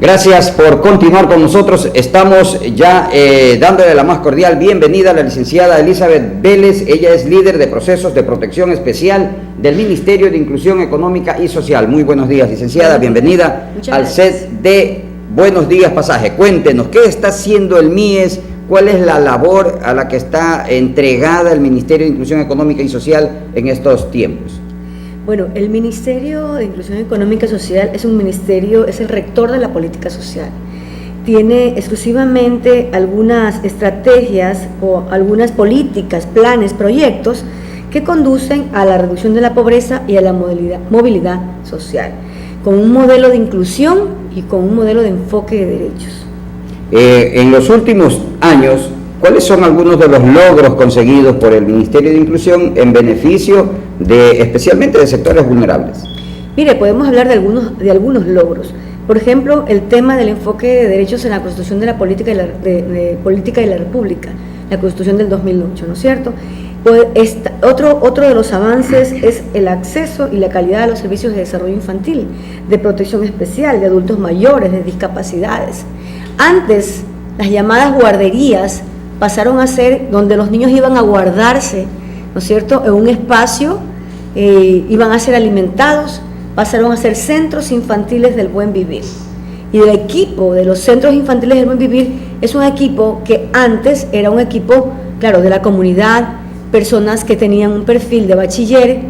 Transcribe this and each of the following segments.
Gracias por continuar con nosotros. Estamos ya dándole la más cordial bienvenida a la licenciada Elizabeth Vélez. Ella es líder de procesos de protección especial del Ministerio de Inclusión Económica y Social. Muy buenos días, licenciada. Bienvenida al set de Buenos Días Pasaje. Cuéntenos, ¿qué está haciendo el MIES? ¿Cuál es la labor a la que está entregada el Ministerio de Inclusión Económica y Social en estos tiempos? Bueno, el Ministerio de Inclusión Económica y Social es un ministerio, es el rector de la política social. Tiene exclusivamente algunas estrategias o algunas políticas, planes, proyectos que conducen a la reducción de la pobreza y a la movilidad social, con un modelo de inclusión y con un modelo de enfoque de derechos. En los últimos años, ¿cuáles son algunos de los logros conseguidos por el Ministerio de Inclusión en beneficio especialmente de sectores vulnerables? Mire, podemos hablar de algunos logros. Por ejemplo, el tema del enfoque de derechos en la Constitución de la Política de la República, la Constitución del 2008, ¿no es cierto? Pues otro de los avances es el acceso y la calidad de los servicios de desarrollo infantil, de protección especial, de adultos mayores, de discapacidades. Antes, las llamadas guarderías pasaron a ser donde los niños iban a guardarse, ¿no es cierto?, en un espacio, iban a ser alimentados, pasaron a ser centros infantiles del buen vivir. Y el equipo de los centros infantiles del buen vivir es un equipo que antes era un equipo, claro, de la comunidad, personas que tenían un perfil de bachiller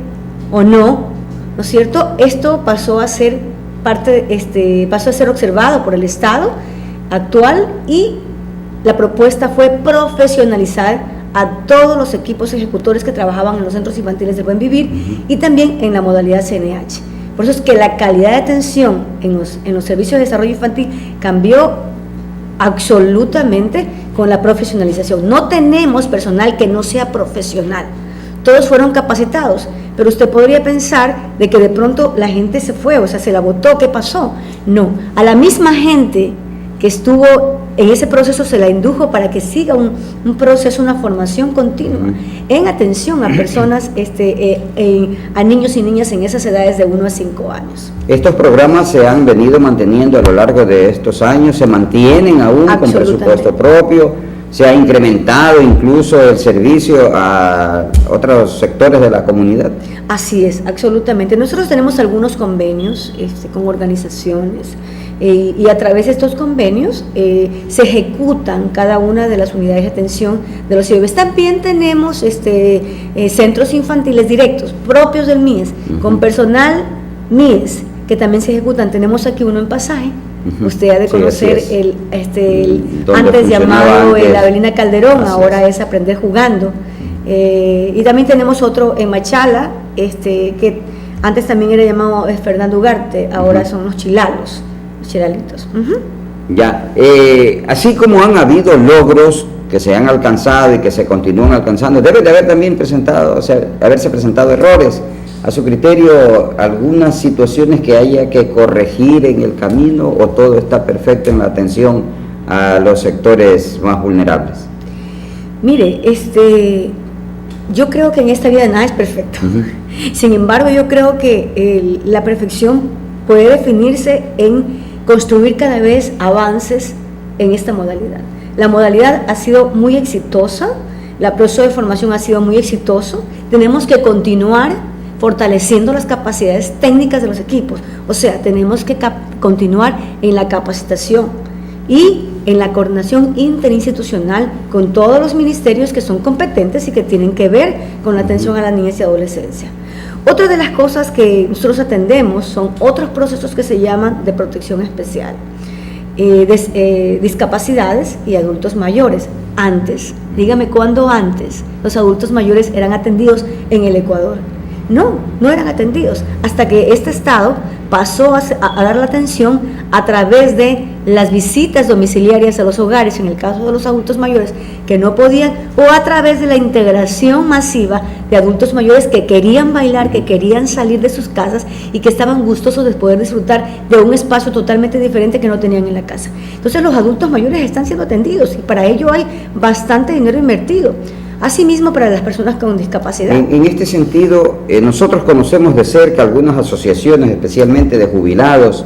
o no es cierto? Esto pasó a ser pasó a ser observado por el Estado actual y la propuesta fue profesionalizar a todos los equipos ejecutores que trabajaban en los centros infantiles del buen vivir y también en la modalidad CNH. Por eso es que la calidad de atención en los servicios de desarrollo infantil cambió absolutamente con la profesionalización. No tenemos personal que no sea profesional, todos fueron capacitados, pero usted podría pensar de que de pronto la gente se fue, o sea, se la botó, ¿qué pasó? No, a la misma gente que estuvo en ese proceso se la indujo para que siga un proceso, una formación continua en atención a personas, a niños y niñas en esas edades de 1 a 5 años. ¿Estos programas se han venido manteniendo a lo largo de estos años? ¿Se mantienen aún con presupuesto propio? ¿Se ha incrementado incluso el servicio a otros sectores de la comunidad? Así es, absolutamente. Nosotros tenemos algunos convenios con organizaciones y a través de estos convenios se ejecutan cada una de las unidades de atención de los IBES. También tenemos centros infantiles directos, propios del MIES, con personal MIES, que también se ejecutan. Tenemos aquí uno en Pasaje. Usted ha de conocer el antes llamado el Avelina Calderón, ahora es Aprender Jugando. Y también tenemos otro en Machala, que antes también era llamado Fernando Ugarte, ahora son los Chilalitos. Ya, así como han habido logros que se han alcanzado y que se continúan alcanzando, debe de haber también haberse presentado errores. A su criterio, algunas situaciones que haya que corregir en el camino, o todo está perfecto en la atención a los sectores más vulnerables. Mire, yo creo que en esta vida nada es perfecto. Sin embargo, yo creo que la perfección puede definirse en construir cada vez avances en esta modalidad. La modalidad ha sido muy exitosa, el proceso de formación ha sido muy exitoso, tenemos que continuar fortaleciendo las capacidades técnicas de los equipos, o sea, tenemos que continuar en la capacitación y en la coordinación interinstitucional con todos los ministerios que son competentes y que tienen que ver con la atención a la niñez y adolescencia. Otra de las cosas que nosotros atendemos son otros procesos que se llaman de protección especial, discapacidades y adultos mayores. Antes, dígame cuándo antes los adultos mayores eran atendidos en el Ecuador. No eran atendidos, hasta que este Estado pasó a dar la atención a través de las visitas domiciliarias a los hogares, en el caso de los adultos mayores que no podían, o a través de la integración masiva de adultos mayores que querían bailar, que querían salir de sus casas y que estaban gustosos de poder disfrutar de un espacio totalmente diferente que no tenían en la casa. Entonces los adultos mayores están siendo atendidos y para ello hay bastante dinero invertido. Asimismo, para las personas con discapacidad. En este sentido, nosotros conocemos de cerca algunas asociaciones, especialmente de jubilados,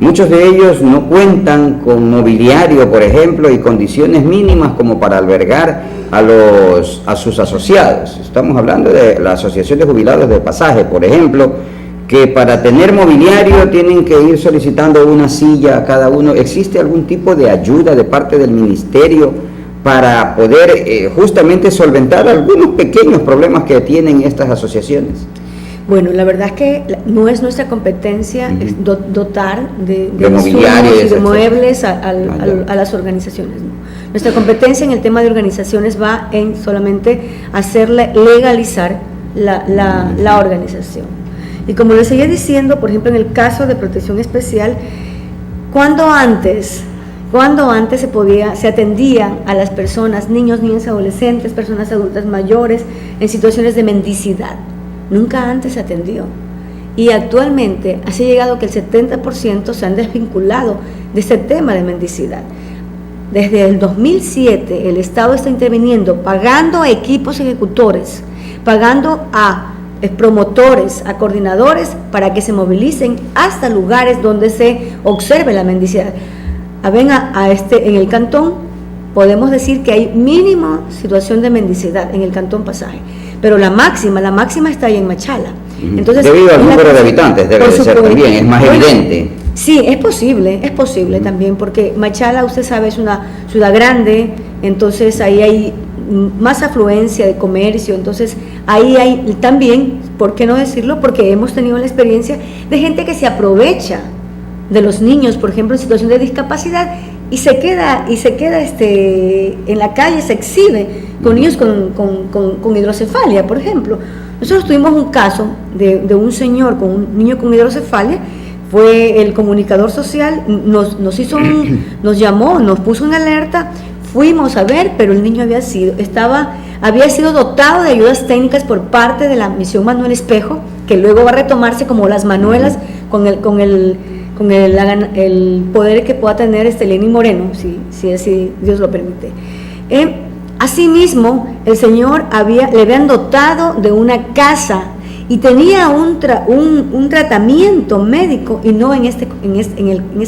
Muchos de ellos no cuentan con mobiliario, por ejemplo, y condiciones mínimas como para albergar a sus asociados. Estamos hablando de la Asociación de Jubilados de Pasaje, por ejemplo, que para tener mobiliario tienen que ir solicitando una silla a cada uno. ¿Existe algún tipo de ayuda de parte del ministerio para poder justamente solventar algunos pequeños problemas que tienen estas asociaciones? Bueno, la verdad es que no es nuestra competencia dotar de mobiliario y de muebles a las organizaciones. ¿No? Nuestra competencia en el tema de organizaciones va en solamente legalizar la organización. Y como les seguía diciendo, por ejemplo, en el caso de protección especial, cuando antes se atendía a las personas, niños, niñas, adolescentes, personas adultas mayores, en situaciones de mendicidad. Nunca antes se atendió. Y actualmente ha llegado que el 70% se han desvinculado de este tema de mendicidad. Desde el 2007 el Estado está interviniendo, pagando a equipos ejecutores, pagando a promotores, a coordinadores, para que se movilicen hasta lugares donde se observe la mendicidad. En el cantón podemos decir que hay mínima situación de mendicidad en el cantón Pasaje, pero la máxima está ahí en Machala. Entonces, debido al número de habitantes debe de ser también, es más evidente. Sí, es posible también, porque Machala, usted sabe, es una ciudad grande, entonces ahí hay más afluencia de comercio, entonces ahí hay también, ¿por qué no decirlo? Porque hemos tenido la experiencia de gente que se aprovecha de los niños, por ejemplo, en situación de discapacidad, y se queda en la calle, se exhibe con niños con hidrocefalia, por ejemplo. Nosotros tuvimos un caso de un señor con un niño con hidrocefalia. Fue el comunicador social, nos llamó, nos puso en alerta, fuimos a ver, pero el niño había sido dotado de ayudas técnicas por parte de la Misión Manuel Espejo, que luego va a retomarse como las Manuelas con el poder que pueda tener Lenín Moreno, si así Dios lo permite. Asimismo, el señor le habían dotado de una casa y tenía un tratamiento médico, y no en este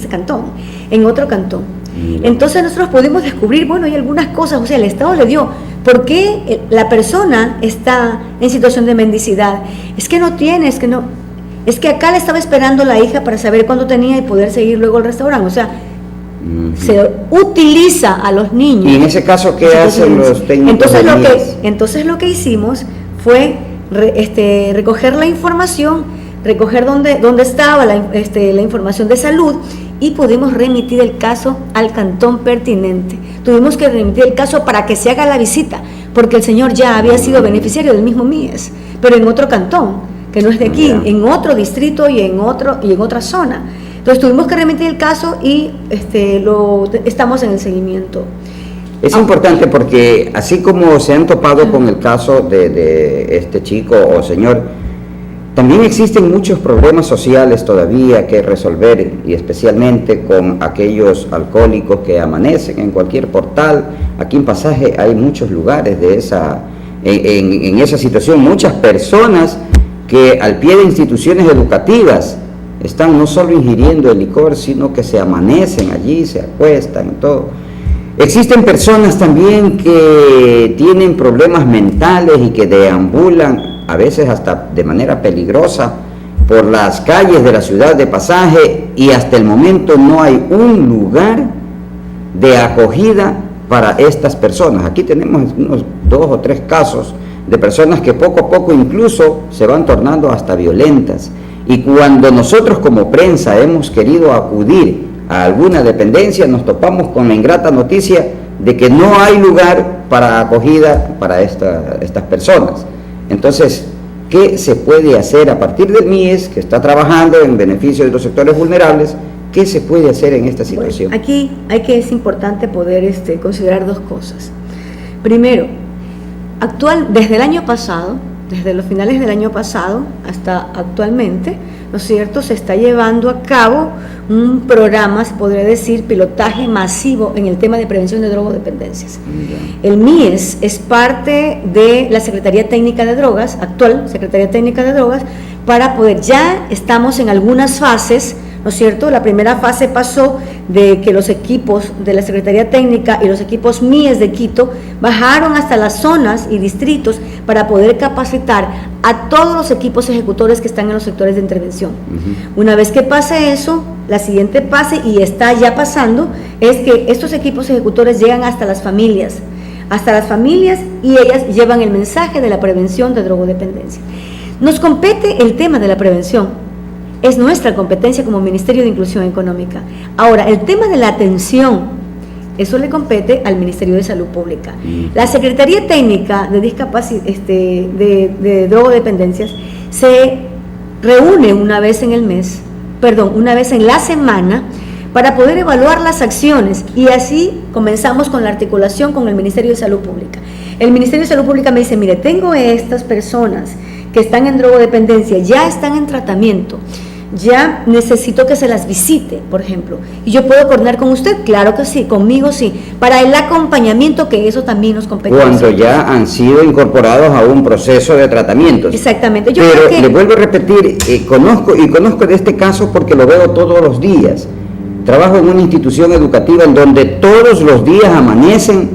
cantón, en otro cantón. Entonces nosotros pudimos descubrir, hay algunas cosas, o sea, el Estado le dio. ¿Por qué la persona está en situación de mendicidad? Es que acá le estaba esperando la hija para saber cuándo tenía y poder seguir luego al restaurante, o sea, se utiliza a los niños. ¿Y en ese caso qué hacen los técnicos? Entonces lo que hicimos fue recoger la información, recoger dónde estaba la información de salud, y pudimos remitir el caso al cantón pertinente. Tuvimos que remitir el caso para que se haga la visita, porque el señor ya había sido beneficiario del mismo MIES, pero en otro cantón, que no es de aquí, en otro distrito y en otra zona. Entonces tuvimos que remitir el caso y estamos en el seguimiento. Es importante porque así como se han topado con el caso de este chico o señor, también existen muchos problemas sociales todavía que resolver, y especialmente con aquellos alcohólicos que amanecen en cualquier portal. Aquí en Pasaje hay muchos lugares en esa situación, muchas personas que al pie de instituciones educativas están no solo ingiriendo el licor, sino que se amanecen allí, se acuestan y todo. Existen personas también que tienen problemas mentales y que deambulan a veces hasta de manera peligrosa por las calles de la ciudad de Pasaje, y hasta el momento no hay un lugar de acogida para estas personas. Aquí tenemos unos 2 o 3 casos de personas que poco a poco incluso se van tornando hasta violentas, y cuando nosotros como prensa hemos querido acudir a alguna dependencia, nos topamos con la ingrata noticia de que no hay lugar para acogida para estas personas. Entonces, ¿qué se puede hacer a partir del MIES, que está trabajando en beneficio de los sectores vulnerables? ¿Qué se puede hacer en esta situación? Bueno, aquí es importante poder considerar 2 cosas. Primero, desde el año pasado, desde los finales del año pasado hasta actualmente, ¿no es cierto?, se está llevando a cabo un programa, se podría decir, pilotaje masivo en el tema de prevención de drogodependencias. El MIES es parte de la Secretaría Técnica de Drogas, actual Secretaría Técnica de Drogas, para poder, ya estamos en algunas fases ¿no es cierto? La primera fase pasó de que los equipos de la Secretaría Técnica y los equipos MIES de Quito bajaron hasta las zonas y distritos para poder capacitar a todos los equipos ejecutores que están en los sectores de intervención. Una vez que pase eso, la siguiente fase, y está ya pasando, es que estos equipos ejecutores llegan hasta las familias, y ellas llevan el mensaje de la prevención de drogodependencia. Nos compete el tema de la prevención, es nuestra competencia como Ministerio de Inclusión Económica. Ahora, el tema de la atención, eso le compete al Ministerio de Salud Pública. La Secretaría Técnica de Drogodependencias se reúne una vez en la semana, para poder evaluar las acciones, y así comenzamos con la articulación con el Ministerio de Salud Pública. El Ministerio de Salud Pública me dice, mire, tengo estas personas que están en drogodependencia, ya están en tratamiento, ya necesito que se las visite, por ejemplo, y yo puedo coordinar con usted, claro que sí, conmigo sí, para el acompañamiento, que eso también nos compete. Cuando ya han sido incorporados a un proceso de tratamientos. Exactamente. Yo Pero creo que, le vuelvo a repetir, conozco de este caso porque lo veo todos los días. Trabajo en una institución educativa en donde todos los días amanecen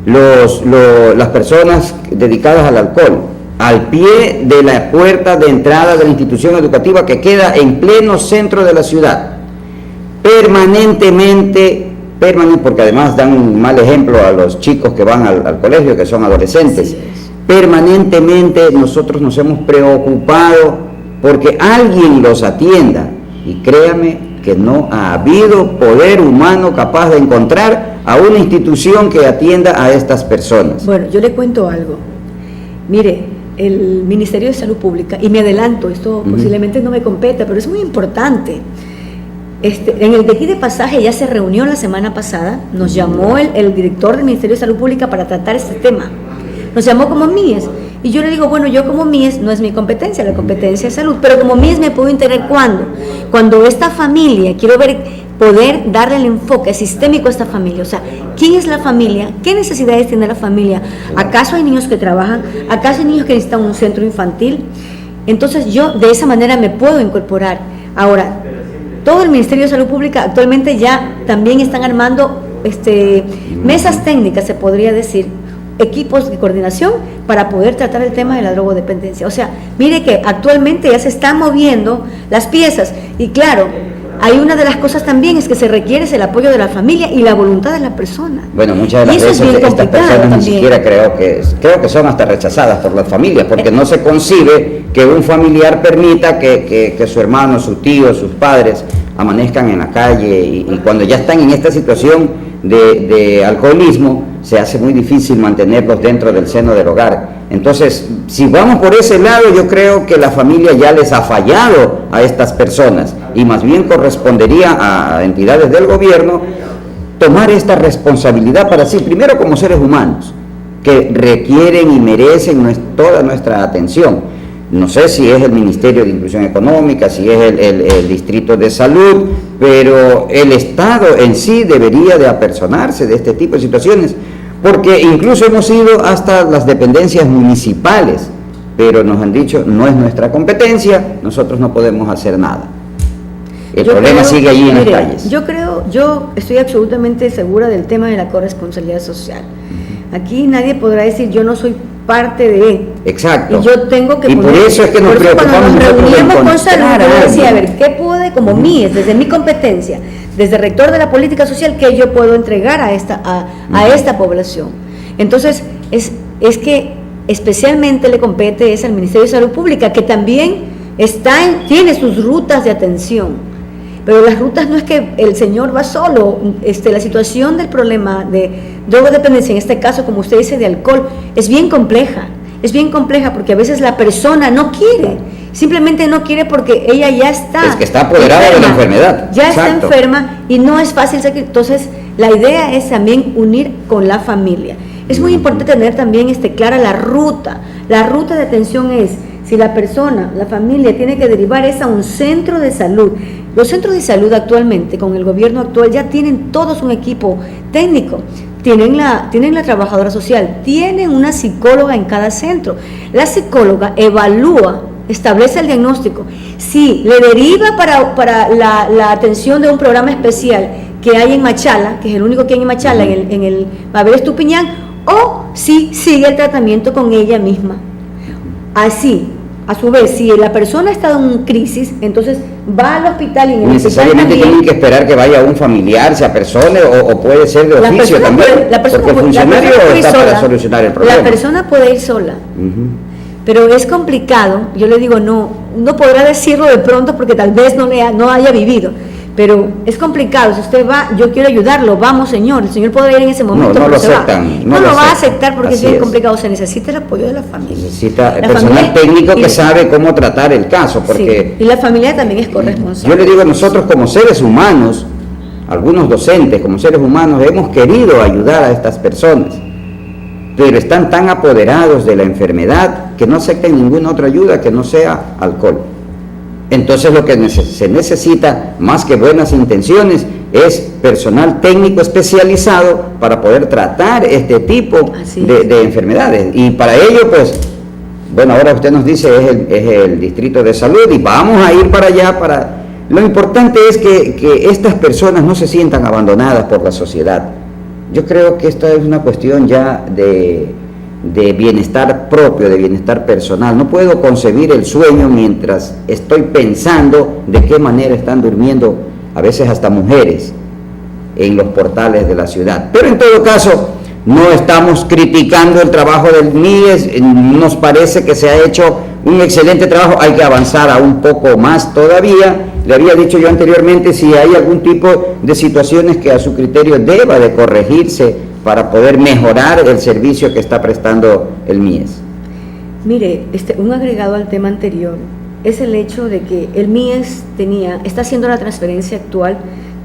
las personas dedicadas al alcohol, al pie de la puerta de entrada de la institución educativa, que queda en pleno centro de la ciudad, permanentemente, porque además dan un mal ejemplo a los chicos que van al colegio, que son adolescentes. Permanentemente nosotros nos hemos preocupado porque alguien los atienda, y créame que no ha habido poder humano capaz de encontrar a una institución que atienda a estas personas. Bueno, yo le cuento algo. Mire, el Ministerio de Salud Pública, y me adelanto, esto posiblemente no me compete, pero es muy importante. En el de aquí de pasaje ya se reunió la semana pasada, nos llamó el director del Ministerio de Salud Pública para tratar este tema. Nos llamó como MIES, y yo le digo, bueno, yo como MIES no es mi competencia, la competencia es salud, pero como MIES me puedo integrar cuando esta familia, quiero poder darle el enfoque sistémico a esta familia, o sea, ¿quién es la familia? ¿Qué necesidades tiene la familia? ¿Acaso hay niños que trabajan? ¿Acaso hay niños que necesitan un centro infantil? Entonces yo de esa manera me puedo incorporar. Ahora, todo el Ministerio de Salud Pública actualmente ya también están armando mesas técnicas, se podría decir, equipos de coordinación para poder tratar el tema de la drogodependencia. O sea, mire que actualmente ya se están moviendo las piezas, y claro, hay una de las cosas también es que se requiere el apoyo de la familia y la voluntad de la persona. Bueno, muchas de las veces estas personas ni siquiera creo que son hasta rechazadas por las familias, porque no se concibe que un familiar permita que su hermano, su tío, sus padres amanezcan en la calle, y cuando ya están en esta situación de alcoholismo, se hace muy difícil mantenerlos dentro del seno del hogar. Entonces, si vamos por ese lado, yo creo que la familia ya les ha fallado a estas personas, y más bien correspondería a entidades del gobierno tomar esta responsabilidad para sí, primero como seres humanos, que requieren y merecen toda nuestra atención. No sé si es el Ministerio de Inclusión Económica, si es el Distrito de Salud, pero el Estado en sí debería de apersonarse de este tipo de situaciones, porque incluso hemos ido hasta las dependencias municipales, pero nos han dicho, no es nuestra competencia, nosotros no podemos hacer nada. El problema sigue allí en las calles. Yo estoy absolutamente segura del tema de la corresponsabilidad social. Aquí nadie podrá decir, yo no soy parte de. Exacto. Y yo tengo que por eso es que nos preocupamos. Cuando nos reuníamos con salud, yo decía, a ver, ¿qué puede, como MIES, desde mi competencia, desde rector de la política social, que yo puedo entregar a esta población? Entonces, es que especialmente le compete al Ministerio de Salud Pública, que también tiene sus rutas de atención. Pero las rutas no es que el señor va solo, la situación del problema de drogodependencia, en este caso, como usted dice, de alcohol, es bien compleja porque a veces la persona no quiere, simplemente no quiere porque ella ya está. Es que está apoderada de la enfermedad. Ya está enferma y no es fácil. Entonces, la idea es también unir con la familia. Es muy importante tener también clara la ruta. La ruta de atención es, si la persona, la familia tiene que derivar a un centro de salud. Los centros de salud actualmente, con el gobierno actual, ya tienen todos un equipo técnico. Tienen la trabajadora social, tienen una psicóloga en cada centro. La psicóloga evalúa establece el diagnóstico. Si le deriva para la atención de un programa especial que hay en Machala, que es el único que hay en Machala, en el Mabel Estupiñán, o si sigue el tratamiento con ella misma. Así, a su vez, si la persona ha estado en crisis, entonces va al hospital y en el necesariamente hospital tienen que esperar que vaya un familiar, se apersone o puede ser de oficio también, porque el funcionario está para solucionar el problema. La persona puede ir sola, pero es complicado. Yo le digo, no podrá decirlo de pronto porque tal vez no haya vivido, pero es complicado. Si usted va, yo quiero ayudarlo, vamos señor, el señor podrá ir en ese momento, no lo aceptan, no lo va a aceptar porque es bien complicado. Se necesita el apoyo de la familia, necesita el personal técnico que sabe cómo tratar el caso, porque sí, y la familia también es corresponsable. Yo le digo, nosotros como seres humanos, algunos docentes como seres humanos hemos querido ayudar a estas personas, pero están tan apoderados de la enfermedad que no aceptan ninguna otra ayuda que no sea alcohol. Entonces lo que se necesita, más que buenas intenciones, es personal técnico especializado para poder tratar este tipo de enfermedades. Y para ello, pues, bueno, ahora usted nos dice es el Distrito de Salud y vamos a ir para allá. Lo importante es que estas personas no se sientan abandonadas por la sociedad. Yo creo que esta es una cuestión ya de bienestar propio, de bienestar personal. No puedo concebir el sueño mientras estoy pensando de qué manera están durmiendo a veces hasta mujeres en los portales de la ciudad. Pero en todo caso, no estamos criticando el trabajo del MIES, nos parece que se ha hecho un excelente trabajo, hay que avanzar a un poco más todavía. Le había dicho yo anteriormente si hay algún tipo de situaciones que a su criterio deba de corregirse para poder mejorar el servicio que está prestando el MIES. Mire, un agregado al tema anterior es el hecho de que el MIES está haciendo la transferencia actual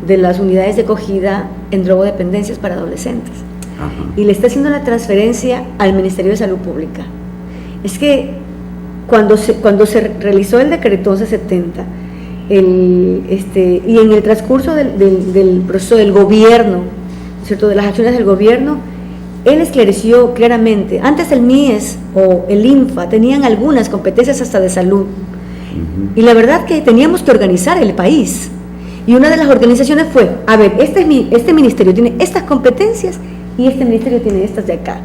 de las unidades de acogida en drogodependencias para adolescentes. Ajá. Y le está haciendo la transferencia al Ministerio de Salud Pública. Es que cuando se realizó el decreto 1170 y en el transcurso del proceso del gobierno, ¿cierto?, de las acciones del gobierno, él esclareció claramente, antes el MIES o el INFA tenían algunas competencias hasta de salud, y la verdad que teníamos que organizar el país, y una de las organizaciones fue, a ver, este ministerio tiene estas competencias y este ministerio tiene estas de acá.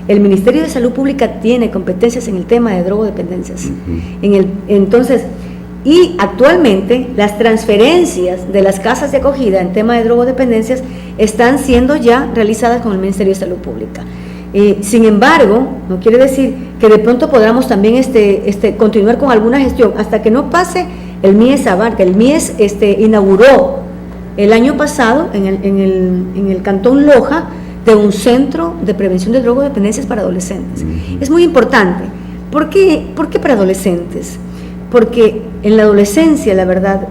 El Ministerio de Salud Pública tiene competencias en el tema de drogodependencias. Entonces, y actualmente las transferencias de las casas de acogida en tema de drogodependencias están siendo ya realizadas con el Ministerio de Salud Pública. Sin embargo, no quiere decir que de pronto podamos también continuar con alguna gestión hasta que no pase el MIES Abarca. El MIES inauguró el año pasado en el Cantón Loja de un centro de prevención de drogodependencias para adolescentes. Es muy importante. ¿Por qué para adolescentes? Porque en la adolescencia, la verdad,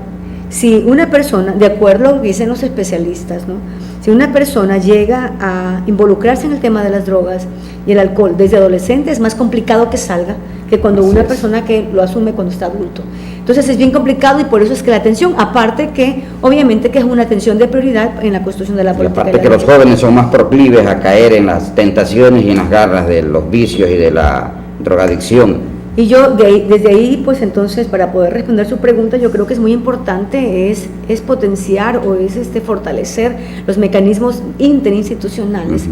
si una persona, de acuerdo a lo que dicen los especialistas, ¿no?, si una persona llega a involucrarse en el tema de las drogas y el alcohol desde adolescente, es más complicado que salga que cuando una persona que lo asume cuando está adulto. Entonces es bien complicado y por eso es que la atención, aparte que obviamente que es una atención de prioridad en la construcción de la política. Aparte que los jóvenes son más proclives a caer en las tentaciones y en las garras de los vicios y de la drogadicción. Y yo desde ahí, pues entonces, para poder responder su pregunta, yo creo que es muy importante es potenciar o es fortalecer los mecanismos interinstitucionales.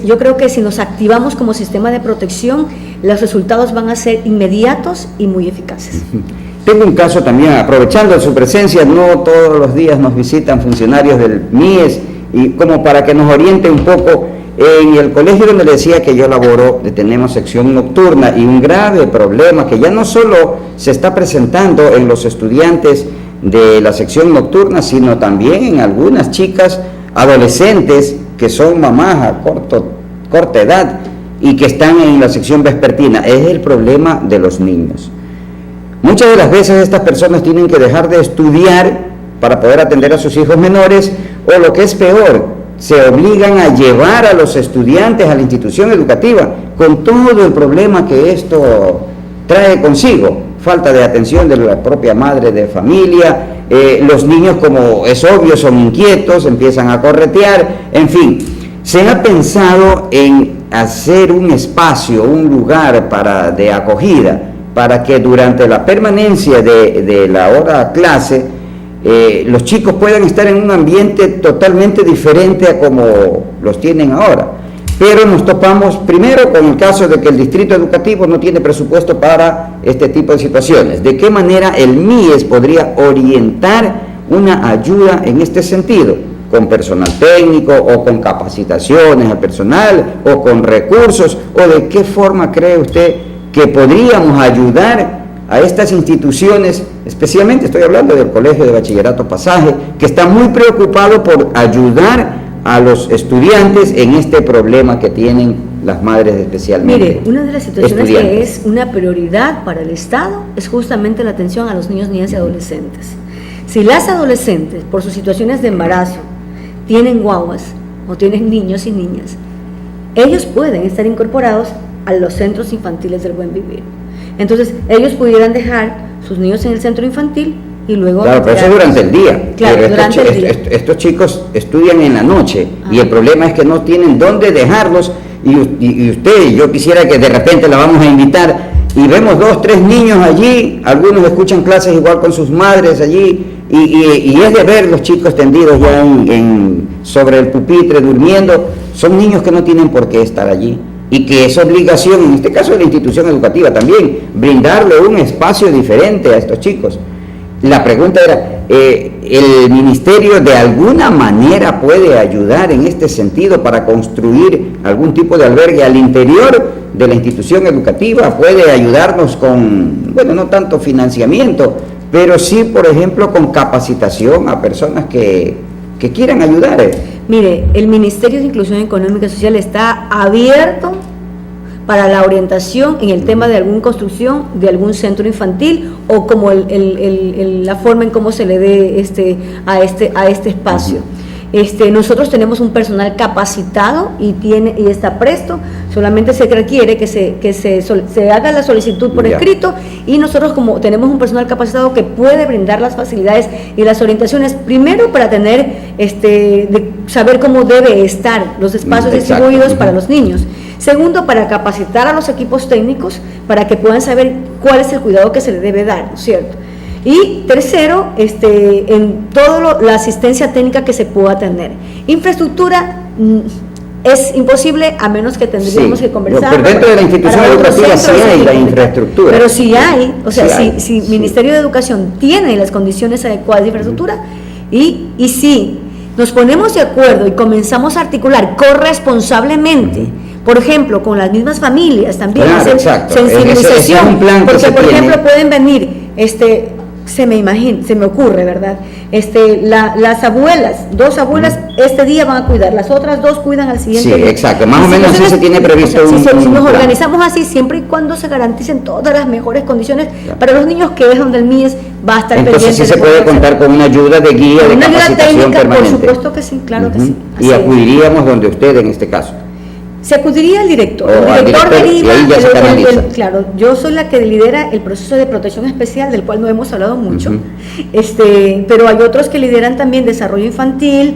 Yo creo que si nos activamos como sistema de protección, los resultados van a ser inmediatos y muy eficaces. Tengo un caso también, aprovechando su presencia, no todos los días nos visitan funcionarios del MIES, y como para que nos oriente un poco. En el colegio donde le decía que yo laboro, tenemos sección nocturna y un grave problema que ya no solo se está presentando en los estudiantes de la sección nocturna, sino también en algunas chicas adolescentes que son mamás a corta edad y que están en la sección vespertina. Es el problema de los niños. Muchas de las veces estas personas tienen que dejar de estudiar para poder atender a sus hijos menores, o lo que es peor, se obligan a llevar a los estudiantes a la institución educativa con todo el problema que esto trae consigo, falta de atención de la propia madre de familia, los niños, como es obvio, son inquietos, empiezan a corretear, en fin. Se ha pensado en hacer un espacio, un lugar de acogida para que durante la permanencia de la hora clase los chicos puedan estar en un ambiente totalmente diferente a como los tienen ahora. Pero nos topamos primero con el caso de que el distrito educativo no tiene presupuesto para este tipo de situaciones. ¿De qué manera el MIES podría orientar una ayuda en este sentido? ¿Con personal técnico o con capacitaciones al personal o con recursos? ¿O de qué forma cree usted que podríamos ayudar a estas instituciones? Especialmente estoy hablando del Colegio de Bachillerato Pasaje, que está muy preocupado por ayudar a los estudiantes en este problema que tienen las madres especialmente. Mire, una de las situaciones que es una prioridad para el Estado es justamente la atención a los niños, niñas y adolescentes. Si las adolescentes, por sus situaciones de embarazo, tienen guaguas o tienen niños y niñas, ellos pueden estar incorporados a los centros infantiles del Buen Vivir. Entonces, ellos pudieran dejar sus niños en el centro infantil y luego... Claro, pero eso durante el día. Claro, pero durante el día. Estos chicos estudian en la noche y el problema es que no tienen dónde dejarlos y usted, yo quisiera que de repente la vamos a invitar y vemos 2, 3 niños allí, algunos escuchan clases igual con sus madres allí y es de ver los chicos tendidos ya sobre el pupitre durmiendo. Son niños que no tienen por qué estar allí y que es obligación, en este caso de la institución educativa también, brindarle un espacio diferente a estos chicos. La pregunta era, ¿el ministerio de alguna manera puede ayudar en este sentido para construir algún tipo de albergue al interior de la institución educativa? ¿Puede ayudarnos con, bueno, no tanto financiamiento, pero sí, por ejemplo, con capacitación a personas que quieran ayudar? Mire, el Ministerio de Inclusión Económica y Social está abierto para la orientación en el tema de alguna construcción de algún centro infantil o como la forma en cómo se le dé a este espacio. Nosotros tenemos un personal capacitado y está presto, solamente se requiere que se haga la solicitud por escrito y nosotros como tenemos un personal capacitado que puede brindar las facilidades y las orientaciones, primero para saber cómo debe estar los espacios distribuidos para los niños. Segundo, para capacitar a los equipos técnicos para que puedan saber cuál es el cuidado que se le debe dar, ¿no es cierto? Y tercero, en toda la asistencia técnica que se pueda tener. Infraestructura es imposible a menos que tendríamos que conversar. Pero dentro de la institución educativa sí hay la infraestructura. Pero si hay, o sea, si el Ministerio de Educación tiene las condiciones adecuadas de infraestructura y si nos ponemos de acuerdo y comenzamos a articular corresponsablemente, por ejemplo, con las mismas familias también, hacer sensibilización, ese es un plan que porque por tiene. ejemplo pueden venir, se me ocurre, ¿verdad? Las abuelas, 2 abuelas, este día van a cuidar, las otras 2 cuidan al siguiente día. Sí, exacto, más o menos así se tiene previsto si nos organizamos así, siempre y cuando se garanticen todas las mejores condiciones para los niños, que es donde el MIES va a estar pendiente. Entonces sí se puede contar con una ayuda de guía, de capacitación técnica, permanente. por supuesto que sí, claro que sí. Y acudiríamos donde usted en este caso. Se acudiría al director. El director deriva, y ahí ya se canaliza. claro, yo soy la que lidera el proceso de protección especial, del cual no hemos hablado mucho. Pero hay otros que lideran también desarrollo infantil,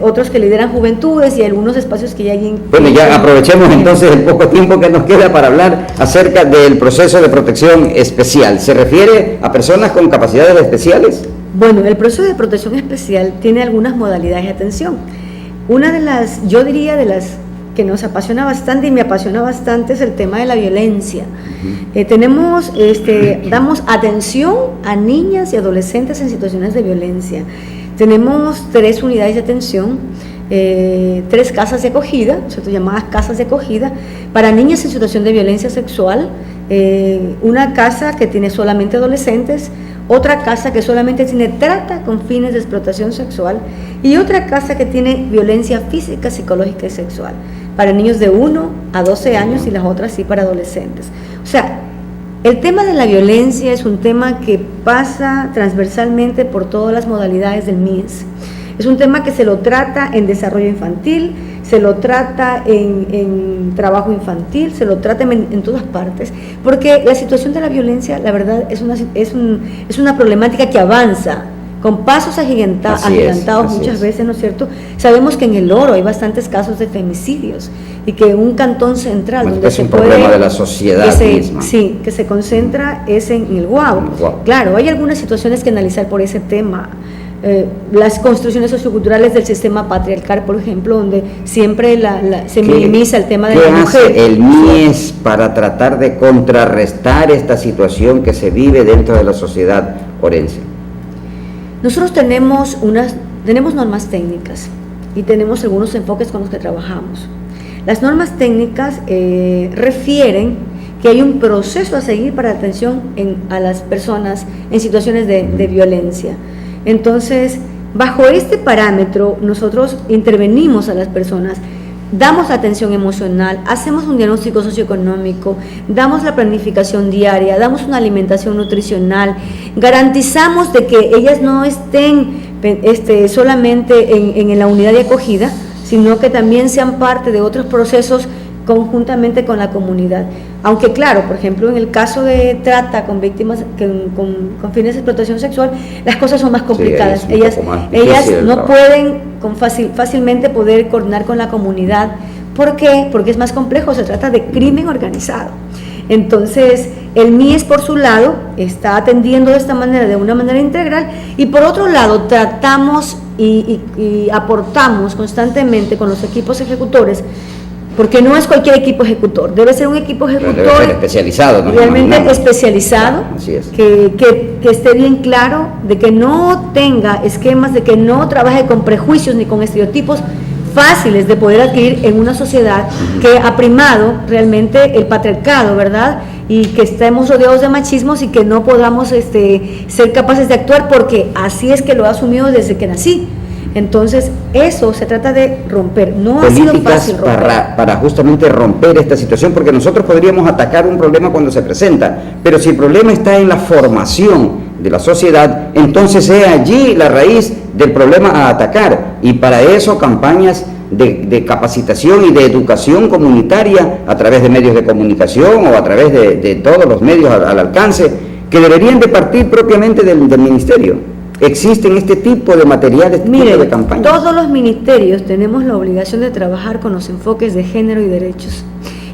otros que lideran juventudes y algunos espacios que ya hay. Bueno, ya aprovechemos entonces el poco tiempo que nos queda para hablar acerca del proceso de protección especial. ¿Se refiere a personas con capacidades especiales? Bueno, el proceso de protección especial tiene algunas modalidades de atención. Una de las, yo diría, de las que nos apasiona bastante y me apasiona bastante es el tema de la violencia. Damos atención a niñas y adolescentes en situaciones de violencia. Tenemos 3 unidades de atención, 3 casas de acogida, llamadas casas de acogida, para niñas en situación de violencia sexual, una casa que tiene solamente adolescentes, otra casa que solamente tiene trata con fines de explotación sexual y otra casa que tiene violencia física, psicológica y sexual, para niños de 1 a 12 años y las otras sí para adolescentes. O sea, el tema de la violencia es un tema que pasa transversalmente por todas las modalidades del MIES. Es un tema que se lo trata en desarrollo infantil, se lo trata en trabajo infantil, se lo trata en todas partes, porque la situación de la violencia, la verdad, es una problemática que avanza con pasos agigantados muchas veces, ¿no es cierto? Sabemos que en El Oro hay bastantes casos de femicidios y que un cantón central Bueno, donde es se un puede, problema de la sociedad misma. Sí, que se concentra es en el Guau. Claro, hay algunas situaciones que analizar por ese tema. Las construcciones socioculturales del sistema patriarcal, por ejemplo, donde siempre se minimiza el tema de la mujer. ¿Qué hace el MIES para tratar de contrarrestar esta situación que se vive dentro de la sociedad orense? Nosotros tenemos normas técnicas y tenemos algunos enfoques con los que trabajamos. Las normas técnicas refieren que hay un proceso a seguir para atención a las personas en situaciones de violencia. Entonces, bajo este parámetro, nosotros intervenimos a las personas, damos atención emocional, hacemos un diagnóstico socioeconómico, damos la planificación diaria, damos una alimentación nutricional, garantizamos de que ellas no estén solamente en la unidad de acogida, sino que también sean parte de otros procesos conjuntamente con la comunidad. Aunque claro, por ejemplo, en el caso de trata con víctimas con fines de explotación sexual, las cosas son más complicadas. Sí, ellas no pueden fácilmente poder coordinar con la comunidad. ¿Por qué? Porque es más complejo, se trata de crimen organizado. Entonces, el MIES por su lado está atendiendo de una manera integral, y por otro lado tratamos y aportamos constantemente con los equipos ejecutores, porque no es cualquier equipo ejecutor, debe ser un equipo ejecutor debe ser especializado, ¿no? realmente especializado, claro, así es. que esté bien claro, de que no tenga esquemas, de que no trabaje con prejuicios ni con estereotipos fáciles de poder adquirir en una sociedad que ha primado realmente el patriarcado, ¿verdad? Y que estemos rodeados de machismos y que no podamos ser capaces de actuar, porque así es que lo he asumido desde que nací. Entonces, eso se trata de romper. No ha sido fácil romper. Para justamente romper esta situación, porque nosotros podríamos atacar un problema cuando se presenta, pero si el problema está en la formación de la sociedad, entonces es allí la raíz del problema a atacar, y para eso campañas de capacitación y de educación comunitaria a través de medios de comunicación o a través de todos los medios al alcance, que deberían de partir propiamente del ministerio. ¿Existen este tipo de materiales, tipo de campañas? Todos los ministerios tenemos la obligación de trabajar con los enfoques de género y derechos.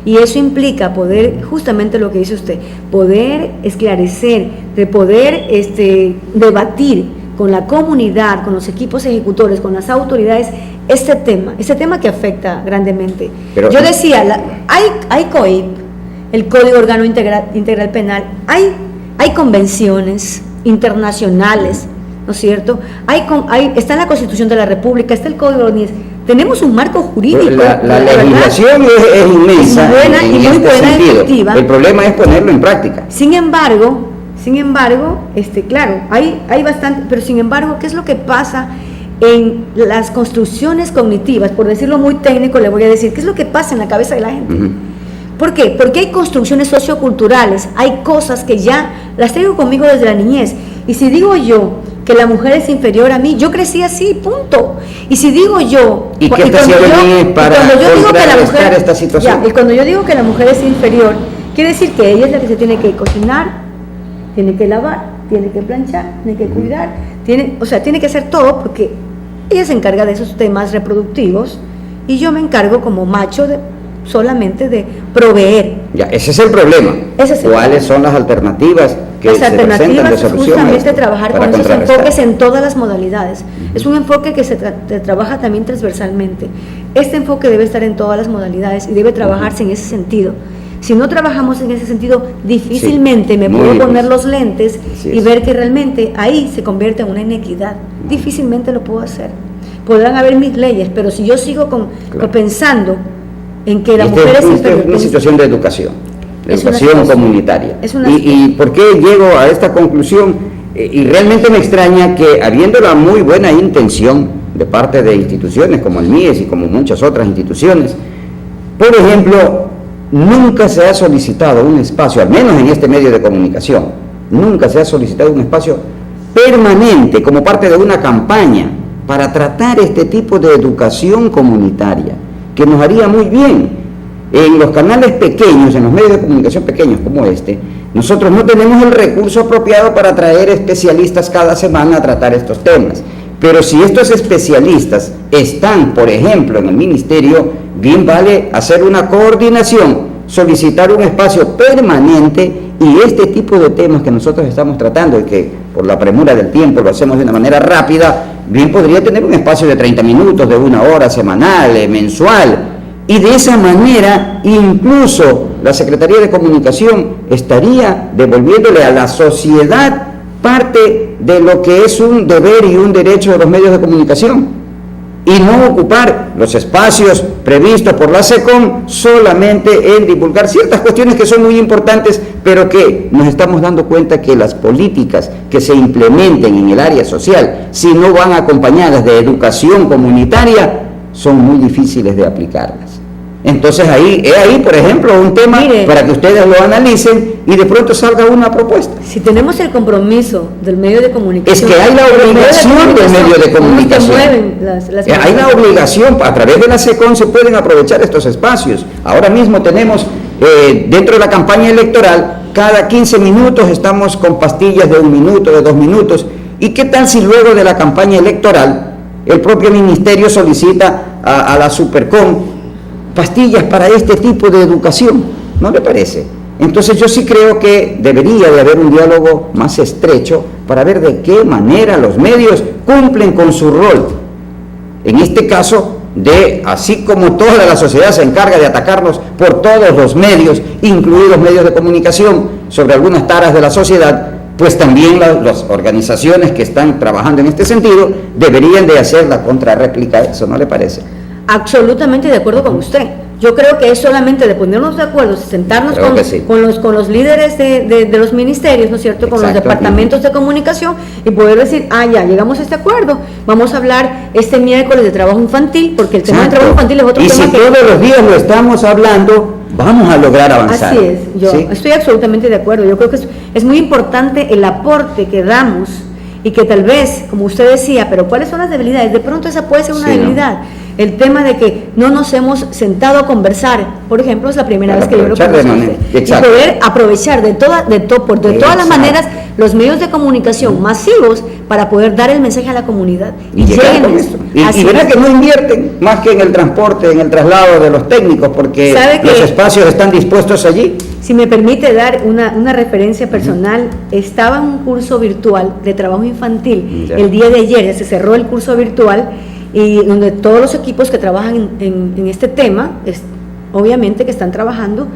Y eso implica poder, justamente lo que dice usted, poder esclarecer, de poder debatir con la comunidad, con los equipos ejecutores, con las autoridades, este tema que afecta grandemente. Pero, yo decía, hay COIP, el Código Órgano Integral Penal, hay convenciones internacionales, ¿no es cierto? Está en la Constitución de la República, está el Código ONIES. Tenemos un marco jurídico. La legislación es inmensa, y muy buena, efectiva. El problema es ponerlo en práctica. Sin embargo, claro, hay bastante, pero sin embargo, ¿qué es lo que pasa en las construcciones cognitivas? Por decirlo muy técnico, le voy a decir, ¿qué es lo que pasa en la cabeza de la gente? ¿Por qué? Porque hay construcciones socioculturales, hay cosas que ya las tengo conmigo desde la niñez. Y si digo yo que la mujer es inferior a mí, yo crecí así, punto. Y si digo yo... ¿Y qué está haciendo para contrarrestar esta situación? Y cuando yo digo que la mujer es inferior, quiere decir que ella es la que se tiene que cocinar, tiene que lavar, tiene que planchar, tiene que cuidar, tiene que hacer todo, porque ella se encarga de esos temas reproductivos, y yo me encargo como macho solamente de proveer. Ya, ese es el problema. ¿Cuáles son las alternativas que se presentan de solución? Justamente trabajar con esos enfoques en todas las modalidades. Es un enfoque que se trabaja también transversalmente. Este enfoque debe estar en todas las modalidades y debe trabajarse en ese sentido. Si no trabajamos en ese sentido, difícilmente me puedo poner los lentes y ver que realmente ahí se convierte en una inequidad. Difícilmente lo puedo hacer. Podrán haber mis leyes, pero si yo sigo pensando en que la mujer es inferior. Es una situación de educación comunitaria. ¿Y por qué llego a esta conclusión? Y realmente me extraña que, habiendo la muy buena intención de parte de instituciones como el MIES y como muchas otras instituciones, por ejemplo, nunca se ha solicitado un espacio, al menos en este medio de comunicación, nunca se ha solicitado un espacio permanente como parte de una campaña para tratar este tipo de educación comunitaria, que nos haría muy bien. En los canales pequeños, en los medios de comunicación pequeños como este, nosotros no tenemos el recurso apropiado para traer especialistas cada semana a tratar estos temas. Pero si estos especialistas están, por ejemplo, en el ministerio, bien vale hacer una coordinación, solicitar un espacio permanente, y este tipo de temas que nosotros estamos tratando y que por la premura del tiempo lo hacemos de una manera rápida, bien podría tener un espacio de 30 minutos, de 1 hora semanal, mensual, y de esa manera incluso la Secretaría de Comunicación estaría devolviéndole a la sociedad parte de lo que es un deber y un derecho de los medios de comunicación, y no ocupar los espacios previstos por la SECOM solamente en divulgar ciertas cuestiones que son muy importantes, pero que nos estamos dando cuenta que las políticas que se implementen en el área social, si no van acompañadas de educación comunitaria, son muy difíciles de aplicarlas. Entonces ahí, por ejemplo, un tema para que ustedes lo analicen y de pronto salga una propuesta. Si tenemos el compromiso del medio de comunicación... Es que hay la obligación del medio de comunicación. Hay la obligación, a través de la SECOM se pueden aprovechar estos espacios. Ahora mismo tenemos, dentro de la campaña electoral, cada 15 minutos estamos con pastillas de 1 minuto, de 2 minutos. ¿Y qué tal si luego de la campaña electoral el propio ministerio solicita a la Supercom pastillas para este tipo de educación? ¿No le parece? Entonces yo sí creo que debería de haber un diálogo más estrecho para ver de qué manera los medios cumplen con su rol. En este caso, así como toda la sociedad se encarga de atacarnos por todos los medios, incluidos medios de comunicación, sobre algunas taras de la sociedad, pues también las organizaciones que están trabajando en este sentido deberían de hacer la contrarréplica a eso, ¿no le parece? Absolutamente de acuerdo con usted. Yo creo que es solamente de ponernos de acuerdo, sentarnos con los líderes de los ministerios, ¿no es cierto?, con los departamentos de comunicación y poder decir, ya llegamos a este acuerdo, vamos a hablar este miércoles de trabajo infantil, porque el tema del trabajo infantil es otro tema. Y si todos los días lo estamos hablando, vamos a lograr avanzar. Así es, yo estoy absolutamente de acuerdo. Yo creo que es muy importante el aporte que damos y que tal vez, como usted decía, pero ¿cuáles son las debilidades? De pronto esa puede ser una debilidad. El tema de que no nos hemos sentado a conversar, por ejemplo, es la primera vez que yo lo conozco. Y poder aprovechar de todas las maneras los medios de comunicación masivos para poder dar el mensaje a la comunidad. Y llegar con esto. Y verá que no invierten más que en el transporte, en el traslado de los técnicos, porque los espacios están dispuestos allí. Si me permite dar una referencia personal, estaba en un curso virtual de trabajo infantil el día de ayer, se cerró el curso virtual, y donde todos los equipos que trabajan en este tema, obviamente que están trabajando,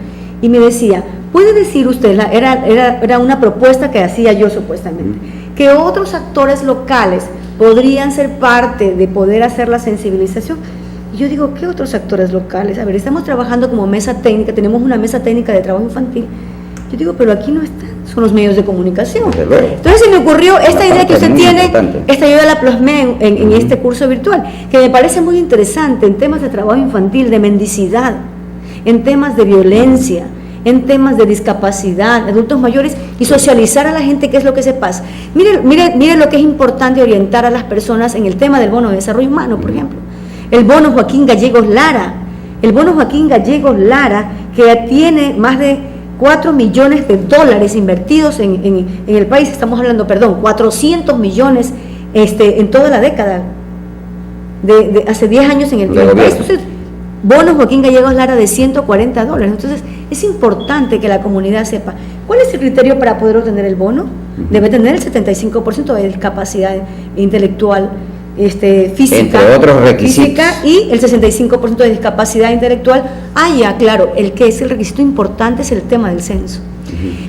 y me decía, ¿puede decir usted, era una propuesta que hacía yo supuestamente, que otros actores locales podrían ser parte de poder hacer la sensibilización? Y yo digo, ¿qué otros actores locales? A ver, estamos trabajando como mesa técnica, tenemos una mesa técnica de trabajo infantil. Yo digo, pero aquí no están, son los medios de comunicación. Entonces se me ocurrió esta idea que usted tiene, esta yo la plasmé en este curso virtual, que me parece muy interesante en temas de trabajo infantil, de mendicidad, en temas de violencia, en temas de discapacidad, adultos mayores, y socializar a la gente qué es lo que se pasa. Mire lo que es importante orientar a las personas en el tema del bono de desarrollo humano, por ejemplo. El bono Joaquín Gallegos Lara, que tiene más de 4 millones de dólares invertidos en el país, estamos hablando, 400 millones en toda la década, de hace 10 años en el país. Entonces, bonos Joaquín Gallegos Lara de $140. Entonces, es importante que la comunidad sepa cuál es el criterio para poder obtener el bono. Debe tener el 75% de discapacidad intelectual, física, entre otros requisitos, física, y el 65% de discapacidad intelectual. Claro, el que es el requisito importante es el tema del censo.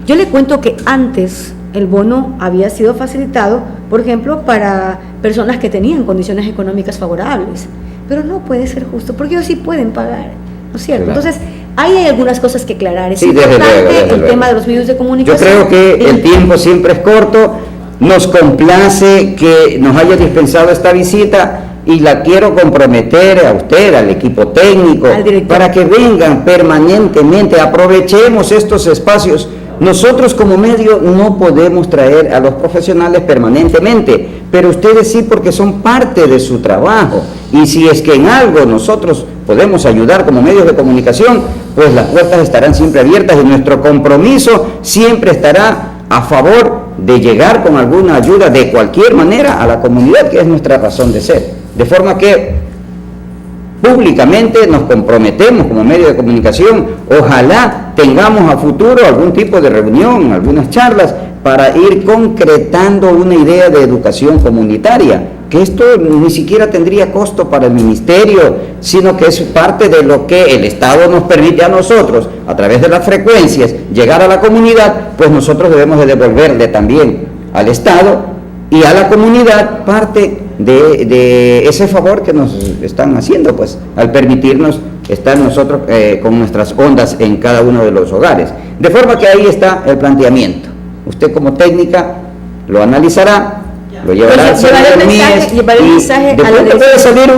Yo le cuento que antes el bono había sido facilitado, por ejemplo, para personas que tenían condiciones económicas favorables, pero no puede ser justo, porque ellos sí pueden pagar, ¿no es cierto? Claro. Entonces, hay algunas cosas que aclarar. Es importante el tema de los medios de comunicación. Yo creo que el tiempo siempre es corto. Nos complace que nos haya dispensado esta visita y la quiero comprometer a usted, al equipo técnico, para que vengan permanentemente, aprovechemos estos espacios. Nosotros como medio no podemos traer a los profesionales permanentemente, pero ustedes sí, porque son parte de su trabajo, y si es que en algo nosotros podemos ayudar como medios de comunicación, pues las puertas estarán siempre abiertas y nuestro compromiso siempre estará a favor de llegar con alguna ayuda de cualquier manera a la comunidad, que es nuestra razón de ser. De forma que públicamente nos comprometemos como medio de comunicación, ojalá tengamos a futuro algún tipo de reunión, algunas charlas, para ir concretando una idea de educación comunitaria, que esto ni siquiera tendría costo para el ministerio, sino que es parte de lo que el Estado nos permite a nosotros, a través de las frecuencias, llegar a la comunidad, pues nosotros debemos de devolverle también al Estado y a la comunidad parte de ese favor que nos están haciendo, pues, al permitirnos estar nosotros con nuestras ondas en cada uno de los hogares. De forma que ahí está el planteamiento. Usted como técnica lo analizará, lo llevará al MIES, llevaré el mensaje de pronto puede salir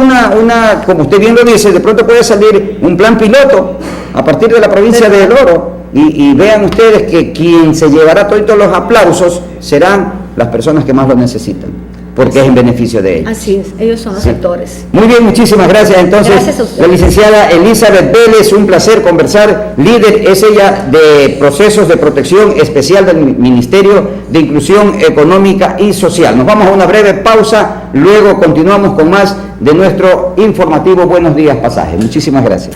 como usted bien lo dice, de pronto puede salir un plan piloto a partir de la provincia de El Oro, y vean ustedes que quien se llevará todos los aplausos serán las personas que más lo necesitan, porque es en beneficio de ellos. Así es, ellos son los actores. Muy bien, muchísimas gracias. Entonces, gracias a usted. La licenciada Elizabeth Vélez, un placer conversar. Líder es ella de procesos de protección especial del Ministerio de Inclusión Económica y Social. Nos vamos a una breve pausa, luego continuamos con más de nuestro informativo Buenos Días Pasaje. Muchísimas gracias.